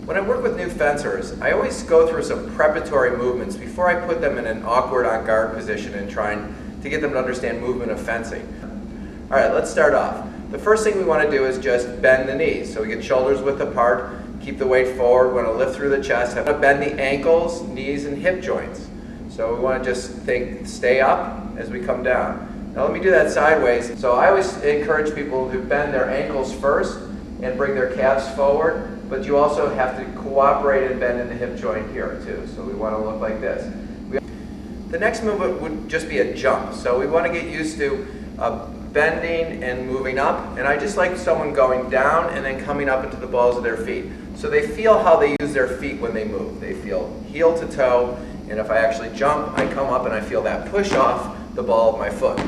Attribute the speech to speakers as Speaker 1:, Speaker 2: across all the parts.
Speaker 1: When I work with new fencers, I always go through some preparatory movements before I put them in an awkward on-guard position and trying to get them to understand movement of fencing. All right, let's start off. The first thing we want to do is just bend the knees. So we get shoulders width apart, keep the weight forward, we want to lift through the chest, have to bend the ankles, knees, and hip joints. So we want to just stay up as we come down. Now let me do that sideways. So I always encourage people to bend their ankles first and bring their calves forward. But you also have to cooperate and bend in the hip joint here too. So we want to look like this. The next movement would just be a jump. So we want to get used to bending and moving up. And I just like someone going down and then coming up into the balls of their feet. So they feel how they use their feet when they move. They feel heel to toe. And if I actually jump, I come up and I feel that push off the ball of my foot.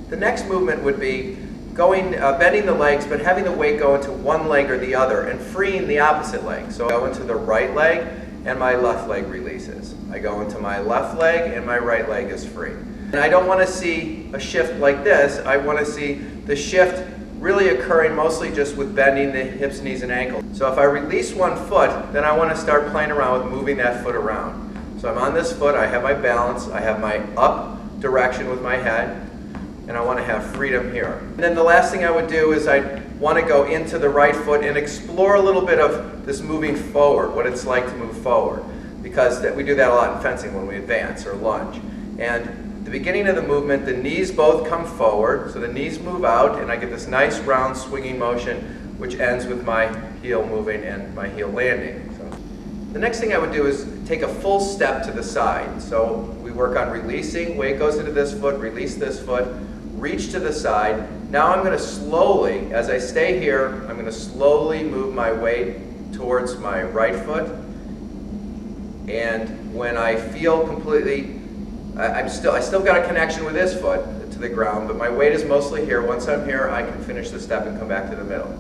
Speaker 1: The next movement would be bending the legs, but having the weight go into one leg or the other and freeing the opposite leg. So I go into the right leg and my left leg releases. I go into my left leg and my right leg is free. And I don't want to see a shift like this. I want to see the shift really occurring mostly just with bending the hips, knees, and ankles. So if I release one foot, then I want to start playing around with moving that foot around. So I'm on this foot, I have my balance, I have my up direction with my head, and I want to have freedom here. And then the last thing I would do is I want to go into the right foot and explore a little bit of this moving forward, what it's like to move forward. Because we do that a lot in fencing when we advance or lunge. And at the beginning of the movement, the knees both come forward, so the knees move out, and I get this nice round swinging motion, which ends with my heel moving and my heel landing. The next thing I would do is take a full step to the side. So we work on releasing, weight goes into this foot, release this foot, reach to the side. Now I'm going to slowly, as I stay here, I'm going to slowly move my weight towards my right foot. And when I feel completely, I still got a connection with this foot to the ground, but my weight is mostly here. Once I'm here, I can finish the step and come back to the middle.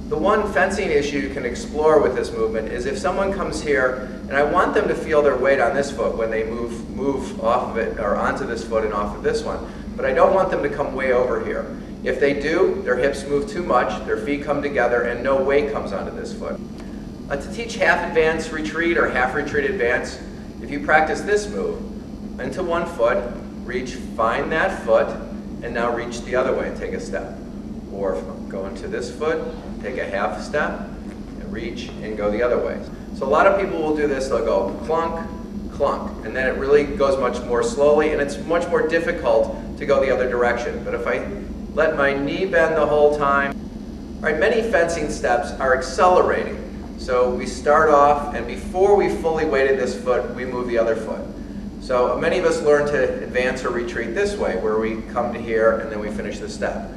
Speaker 1: The one fencing issue you can explore with this movement is if someone comes here and I want them to feel their weight on this foot when they move off of it or onto this foot and off of this one, but I don't want them to come way over here. If they do, their hips move too much, their feet come together, and no weight comes onto this foot. To teach half advance retreat or half retreat advance, if you practice this move, into one foot, reach, find that foot, and now reach the other way and take a step. Or go into this foot, take a half step, and reach and go the other way. So a lot of people will do this, they'll go clunk, clunk, and then it really goes much more slowly, and it's much more difficult to go the other direction. But if I let my knee bend the whole time, all right, many fencing steps are accelerating. So we start off, and before we fully weighted this foot, we move the other foot. So many of us learn to advance or retreat this way, where we come to here and then we finish the step.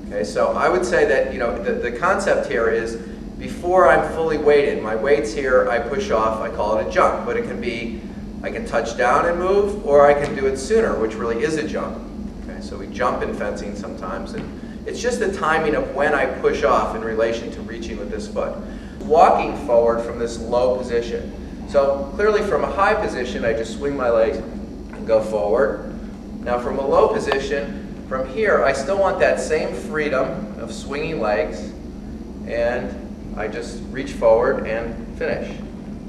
Speaker 1: Okay, so I would say that the concept here is before I'm fully weighted, my weight's here, I push off, I call it a jump, but it can be, I can touch down and move, or I can do it sooner, which really is a jump. Okay, so we jump in fencing sometimes, and it's just the timing of when I push off in relation to reaching with this foot. Walking forward from this low position. So clearly from a high position, I just swing my legs and go forward. Now from a low position, from here, I still want that same freedom of swinging legs, and I just reach forward and finish.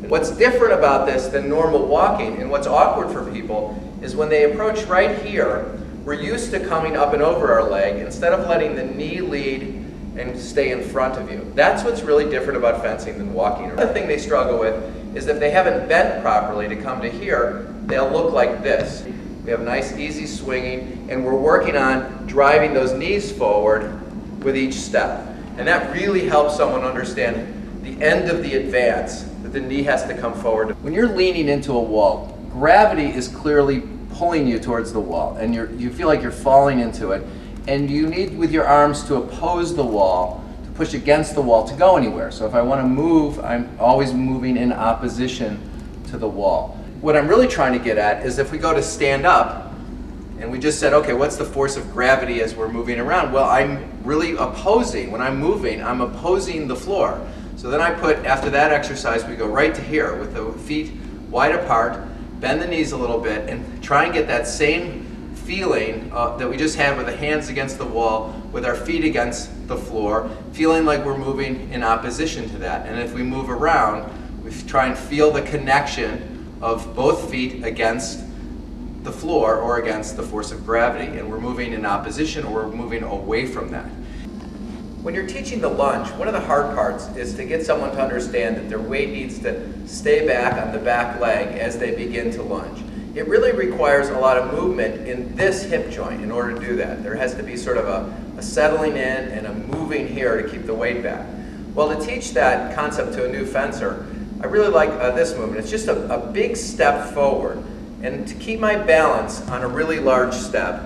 Speaker 1: What's different about this than normal walking, and what's awkward for people, is when they approach right here, we're used to coming up and over our leg instead of letting the knee lead and stay in front of you. That's what's really different about fencing than walking. Another thing they struggle with is if they haven't bent properly to come to here, they'll look like this. We have nice, easy swinging, and we're working on driving those knees forward with each step. And that really helps someone understand the end of the advance, that the knee has to come forward. When you're leaning into a wall, gravity is clearly pulling you towards the wall, and you feel like you're falling into it, and you need, with your arms, to oppose the wall, to push against the wall to go anywhere. So if I want to move, I'm always moving in opposition to the wall. What I'm really trying to get at is if we go to stand up, and we just said, okay, what's the force of gravity as we're moving around? Well, I'm really opposing, when I'm moving, I'm opposing the floor. So then I put, after that exercise, we go right to here with the feet wide apart, bend the knees a little bit, and try and get that same feeling that we just had with the hands against the wall, with our feet against the floor, feeling like we're moving in opposition to that. And if we move around, we try and feel the connection of both feet against the floor or against the force of gravity, and we're moving in opposition or we're moving away from that. When you're teaching the lunge, one of the hard parts is to get someone to understand that their weight needs to stay back on the back leg as they begin to lunge. It really requires a lot of movement in this hip joint in order to do that. There has to be sort of a settling in and a moving here to keep the weight back. Well, to teach that concept to a new fencer, I really like this movement. It's just a big step forward. And to keep my balance on a really large step,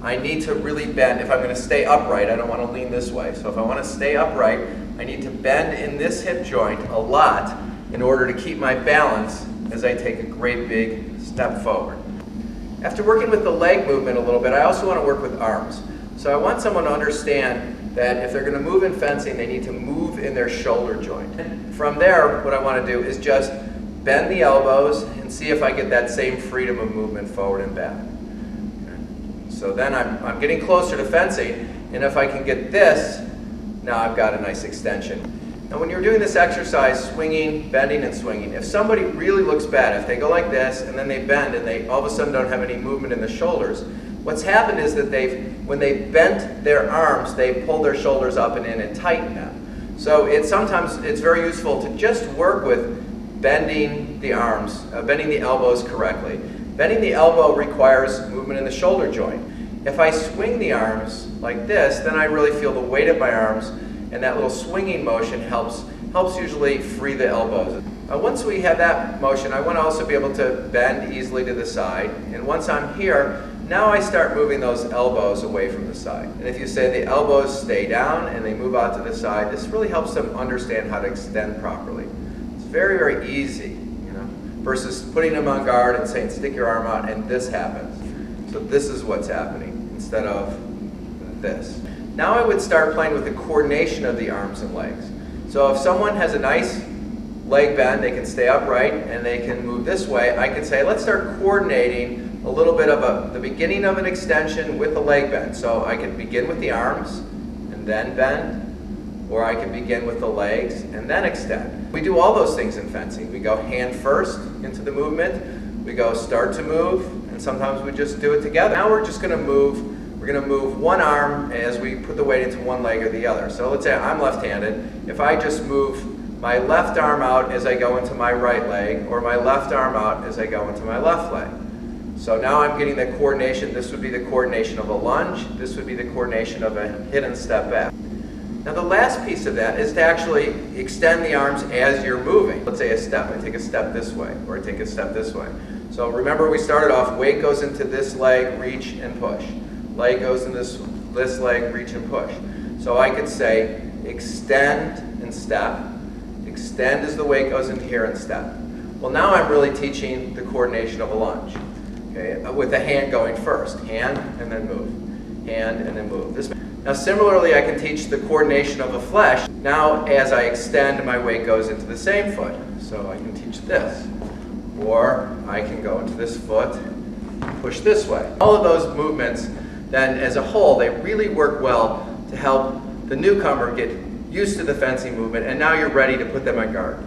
Speaker 1: I need to really bend. If I'm going to stay upright, I don't want to lean this way. So if I want to stay upright, I need to bend in this hip joint a lot in order to keep my balance as I take a great big step forward. After working with the leg movement a little bit, I also want to work with arms. So I want someone to understand that if they're going to move in fencing, they need to move in their shoulder joint. And from there, what I want to do is just bend the elbows and see if I get that same freedom of movement forward and back. So then I'm getting closer to fencing, and if I can get this, now I've got a nice extension. Now when you're doing this exercise, swinging, bending, and swinging, if somebody really looks bad, if they go like this and then they bend and they all of a sudden don't have any movement in the shoulders, what's happened is that when they bent their arms, they pulled their shoulders up and in and tightened them. So sometimes it's very useful to just work with bending the arms, bending the elbows correctly. Bending the elbow requires movement in the shoulder joint. If I swing the arms like this, then I really feel the weight of my arms, and that little swinging motion helps usually free the elbows. Once we have that motion, I want to also be able to bend easily to the side, and once I'm here, now I start moving those elbows away from the side. And if you say the elbows stay down and they move out to the side, this really helps them understand how to extend properly. It's very, very easy, versus putting them on guard and saying stick your arm out and this happens. So this is what's happening instead of this. Now I would start playing with the coordination of the arms and legs. So if someone has a nice leg bend, they can stay upright and they can move this way, I could say let's start coordinating a little bit of the beginning of an extension with a leg bend. So I can begin with the arms and then bend, or I can begin with the legs and then extend. We do all those things in fencing. We go hand first into the movement, we go start to move, and sometimes we just do it together. Now we're just going to move, one arm as we put the weight into one leg or the other. So let's say I'm left-handed. If I just move my left arm out as I go into my right leg, or my left arm out as I go into my left leg. So now I'm getting the coordination. This would be the coordination of a lunge. This would be the coordination of a hidden step back. Now the last piece of that is to actually extend the arms as you're moving. Let's say a step, I take a step this way, or I take a step this way. So remember we started off, weight goes into this leg, reach and push. Leg goes into this leg, reach and push. So I could say extend and step. Extend as the weight goes into here and step. Well, now I'm really teaching the coordination of a lunge. Okay, with the hand going first. Hand and then move. Hand and then move. Now similarly, I can teach the coordination of a flesh. Now as I extend, my weight goes into the same foot. So I can teach this. Or I can go into this foot, push this way. All of those movements, then as a whole, they really work well to help the newcomer get used to the fencing movement, and now you're ready to put them on guard.